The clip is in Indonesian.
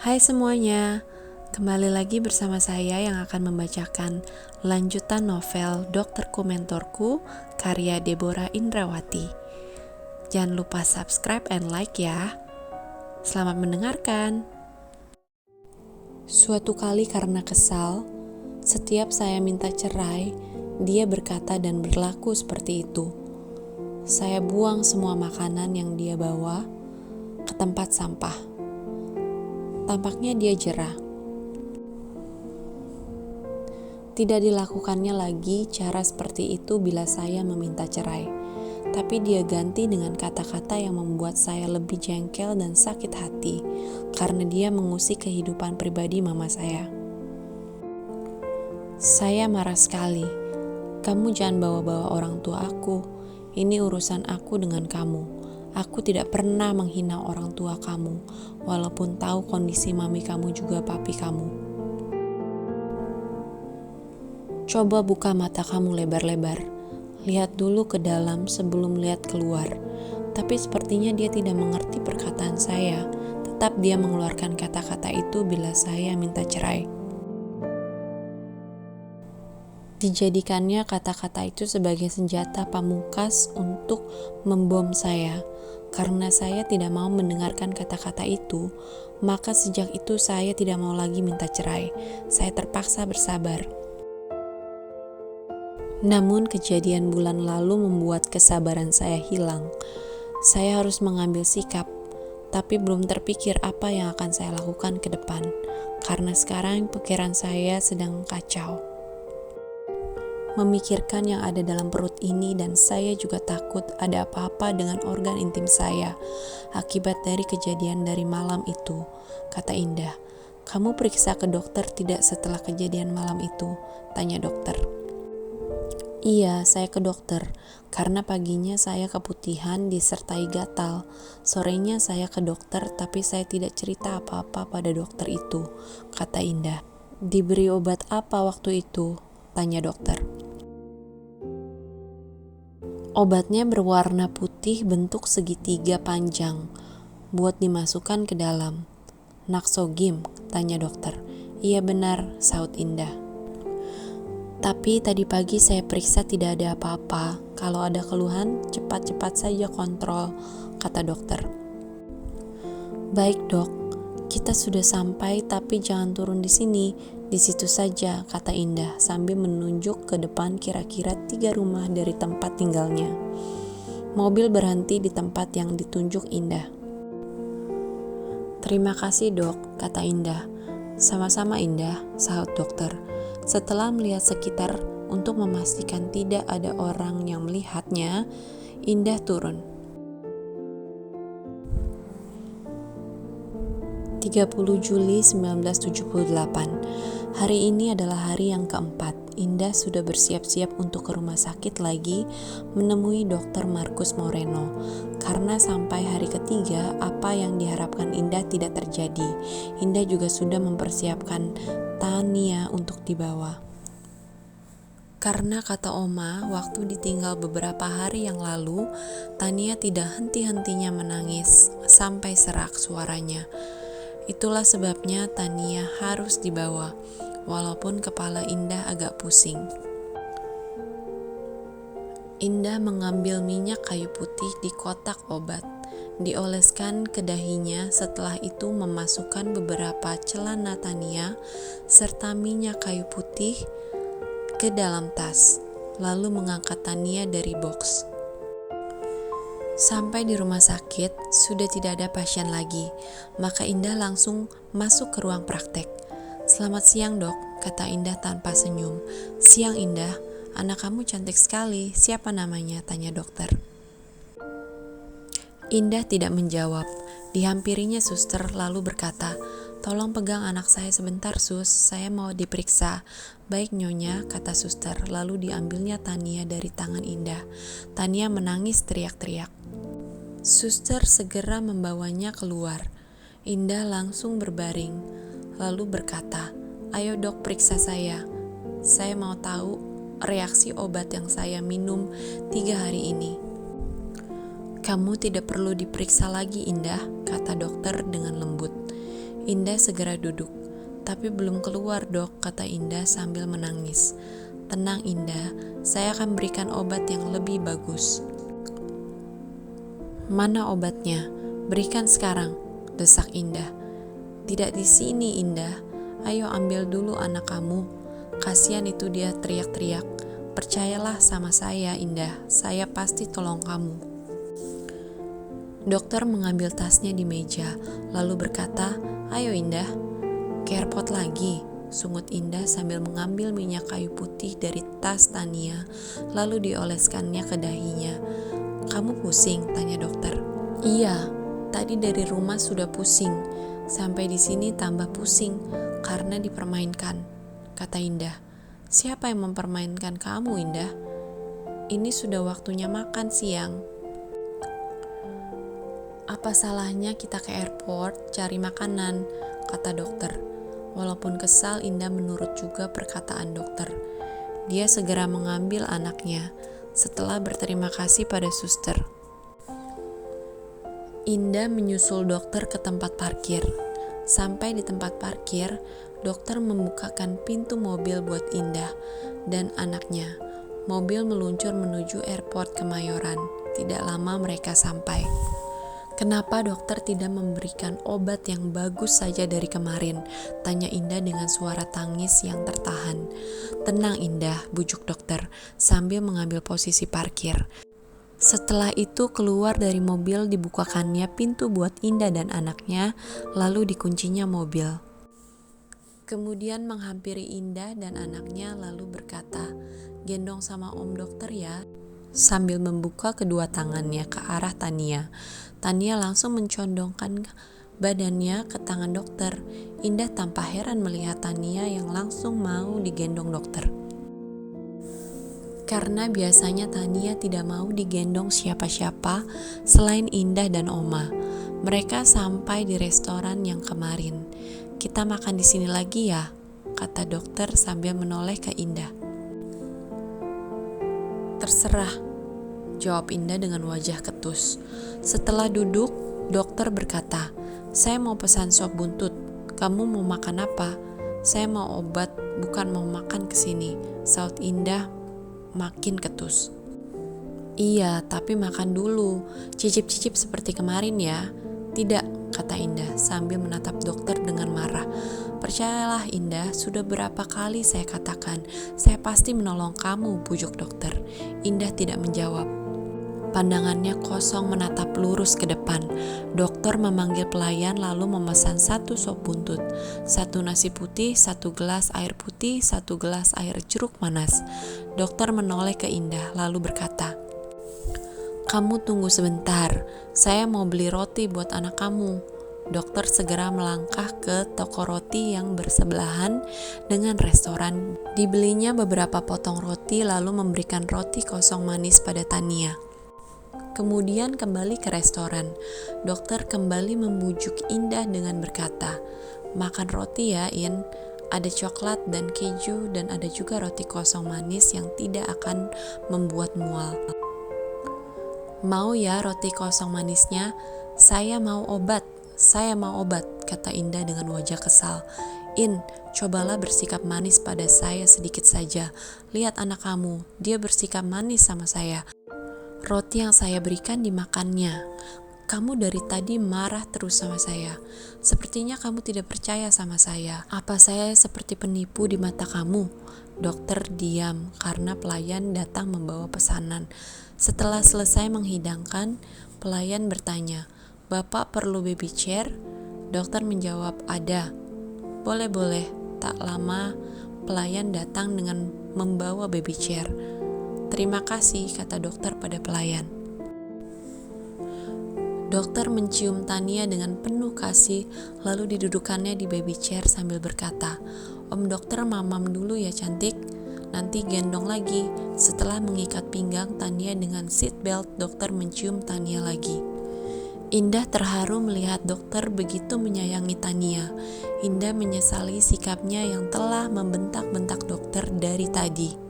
Hai semuanya, kembali lagi bersama saya yang akan membacakan lanjutan novel Dokterku Mentorku karya Deborah Indrawati. Jangan lupa subscribe and like ya. Selamat mendengarkan. Suatu kali karena kesal, setiap saya minta cerai, dia berkata dan berlaku seperti itu. Saya buang semua makanan yang dia bawa ke tempat sampah. Tampaknya dia jerah. Tidak dilakukannya lagi cara seperti itu bila saya meminta cerai. Tapi dia ganti dengan kata-kata yang membuat saya lebih jengkel dan sakit hati karena dia mengusik kehidupan pribadi mama saya. Saya marah sekali. Kamu jangan bawa-bawa orang tua aku. Ini urusan aku dengan kamu. Aku tidak pernah menghina orang tua kamu, walaupun tahu kondisi mami kamu juga papi kamu. Coba buka mata kamu lebar-lebar. Lihat dulu ke dalam sebelum lihat keluar. Tapi sepertinya dia tidak mengerti perkataan saya. Tetap dia mengeluarkan kata-kata itu bila saya minta cerai. Dijadikannya kata-kata itu sebagai senjata pamungkas untuk membom saya. Karena saya tidak mau mendengarkan kata-kata itu, maka sejak itu saya tidak mau lagi minta cerai. Saya terpaksa bersabar. Namun kejadian bulan lalu membuat kesabaran saya hilang. Saya harus mengambil sikap, tapi belum terpikir apa yang akan saya lakukan ke depan. Karena sekarang pikiran saya sedang kacau. Memikirkan yang ada dalam perut ini dan saya juga takut ada apa-apa dengan organ intim saya akibat dari kejadian dari malam itu, kata Indah. Kamu periksa ke dokter tidak setelah kejadian malam itu? Tanya dokter. Iya, saya ke dokter, karena paginya saya keputihan disertai gatal. Sorenya saya ke dokter, tapi saya tidak cerita apa-apa pada dokter itu, kata Indah. Diberi obat apa waktu itu? Tanya dokter. Obatnya berwarna putih bentuk segitiga panjang, buat dimasukkan ke dalam. Naksogim, tanya dokter. Iya benar, sahut Indah. Tapi tadi pagi saya periksa tidak ada apa-apa. Kalau ada keluhan, cepat-cepat saja kontrol, kata dokter. Baik dok, kita sudah sampai tapi jangan turun di sini. Di situ saja, kata Indah sambil menunjuk ke depan kira-kira 3 rumah dari tempat tinggalnya. Mobil berhenti di tempat yang ditunjuk Indah. Terima kasih dok, kata Indah. Sama-sama Indah, sahut dokter. Setelah melihat sekitar untuk memastikan tidak ada orang yang melihatnya, Indah turun. 30 Juli 1978. Hari ini adalah hari yang keempat. Indah sudah bersiap-siap untuk ke rumah sakit lagi menemui Dr. Markus Moreno. Karena sampai hari ketiga, apa yang diharapkan Indah tidak terjadi. Indah juga sudah mempersiapkan Tania untuk dibawa. Karena kata Oma, waktu ditinggal beberapa hari yang lalu, Tania tidak henti-hentinya menangis sampai serak suaranya. Itulah sebabnya Tania harus dibawa, walaupun kepala Indah agak pusing. Indah mengambil minyak kayu putih di kotak obat, dioleskan ke dahinya, setelah itu memasukkan beberapa celana Tania serta minyak kayu putih ke dalam tas, lalu mengangkat Tania dari box. Sampai di rumah sakit, sudah tidak ada pasien lagi, maka Indah langsung masuk ke ruang praktek. Selamat siang dok, kata Indah tanpa senyum. Siang Indah, anak kamu cantik sekali, siapa namanya? Tanya dokter. Indah tidak menjawab, dihampirinya suster lalu berkata, tolong pegang anak saya sebentar sus, saya mau diperiksa. Baik nyonya, kata suster, lalu diambilnya Tania dari tangan Indah. Tania menangis teriak-teriak. Suster segera membawanya keluar. Indah langsung berbaring, lalu berkata, ayo dok periksa saya mau tahu reaksi obat yang saya minum 3 hari ini. Kamu tidak perlu diperiksa lagi Indah, kata dokter dengan lembut. Indah segera duduk. Tapi belum keluar, Dok, kata Indah sambil menangis. Tenang, Indah, saya akan berikan obat yang lebih bagus. Mana obatnya? Berikan sekarang, desak Indah. Tidak di sini, Indah. Ayo ambil dulu anak kamu. Kasihan itu dia teriak-teriak. Percayalah sama saya, Indah. Saya pasti tolong kamu. Dokter mengambil tasnya di meja, lalu berkata, ayo Indah. Ke airport lagi, sungut Indah sambil mengambil minyak kayu putih dari tas Tania, lalu dioleskannya ke dahinya. Kamu pusing? Tanya dokter. Iya, tadi dari rumah sudah pusing. Sampai di sini tambah pusing karena dipermainkan, kata Indah. Siapa yang mempermainkan kamu, Indah? Ini sudah waktunya makan siang. Apa salahnya kita ke airport cari makanan, kata dokter. Walaupun kesal, Indah menurut juga perkataan dokter. Dia segera mengambil anaknya setelah berterima kasih pada suster. Indah menyusul dokter ke tempat parkir. Sampai di tempat parkir, dokter membukakan pintu mobil buat Indah dan anaknya. Mobil meluncur menuju airport Kemayoran. Tidak lama mereka sampai. Kenapa dokter tidak memberikan obat yang bagus saja dari kemarin? Tanya Indah dengan suara tangis yang tertahan. Tenang Indah, bujuk dokter sambil mengambil posisi parkir. Setelah itu keluar dari mobil, dibukakannya pintu buat Indah dan anaknya, lalu dikuncinya mobil. Kemudian menghampiri Indah dan anaknya lalu berkata, gendong sama om dokter ya, sambil membuka kedua tangannya ke arah Tania. Tania langsung mencondongkan badannya ke tangan dokter. Indah tampak heran melihat Tania yang langsung mau digendong dokter. Karena biasanya Tania tidak mau digendong siapa-siapa selain Indah dan Oma. Mereka sampai di restoran yang kemarin. Kita makan di sini lagi ya, kata dokter sambil menoleh ke Indah. Terserah, jawab Indah dengan wajah ketus. Setelah duduk, dokter berkata, saya mau pesan sop buntut. Kamu mau makan apa? Saya mau obat, bukan mau makan kesini, saut Indah makin ketus. Iya, tapi makan dulu. Cicip-cicip seperti kemarin ya. Tidak, kata Indah sambil menatap dokter dengan marah. Percayalah Indah, sudah berapa kali saya katakan, saya pasti menolong kamu, bujuk dokter. Indah tidak menjawab. Pandangannya kosong menatap lurus ke depan. Dokter memanggil pelayan lalu memesan 1 sop buntut, 1 nasi putih, 1 gelas air putih, 1 gelas air jeruk manis. Dokter menoleh ke Indah lalu berkata, kamu tunggu sebentar, saya mau beli roti buat anak kamu. Dokter segera melangkah ke toko roti yang bersebelahan dengan restoran. Dibelinya beberapa potong roti lalu memberikan roti kosong manis pada Tania. Kemudian kembali ke restoran. Dokter kembali membujuk Indah dengan berkata, makan roti ya In, ada coklat dan keju dan ada juga roti kosong manis yang tidak akan membuat mual. Mau ya roti kosong manisnya? Saya mau obat, kata Indah dengan wajah kesal. In, cobalah bersikap manis pada saya sedikit saja. Lihat anak kamu, dia bersikap manis sama saya. Roti yang saya berikan dimakannya. Kamu dari tadi marah terus sama saya. Sepertinya kamu tidak percaya sama saya. Apa saya seperti penipu di mata kamu? Dokter diam karena pelayan datang membawa pesanan. Setelah selesai menghidangkan, pelayan bertanya, Bapak perlu baby chair? Dokter menjawab, ada. Boleh. Tak lama, pelayan datang dengan membawa baby chair. Terima kasih, kata dokter pada pelayan. Dokter mencium Tania dengan penuh kasih, lalu didudukannya di baby chair sambil berkata, Om dokter mamam dulu ya cantik, nanti gendong lagi. Setelah mengikat pinggang Tania dengan seat belt, dokter mencium Tania lagi. Indah terharu melihat dokter begitu menyayangi Tania. Indah menyesali sikapnya yang telah membentak-bentak dokter dari tadi.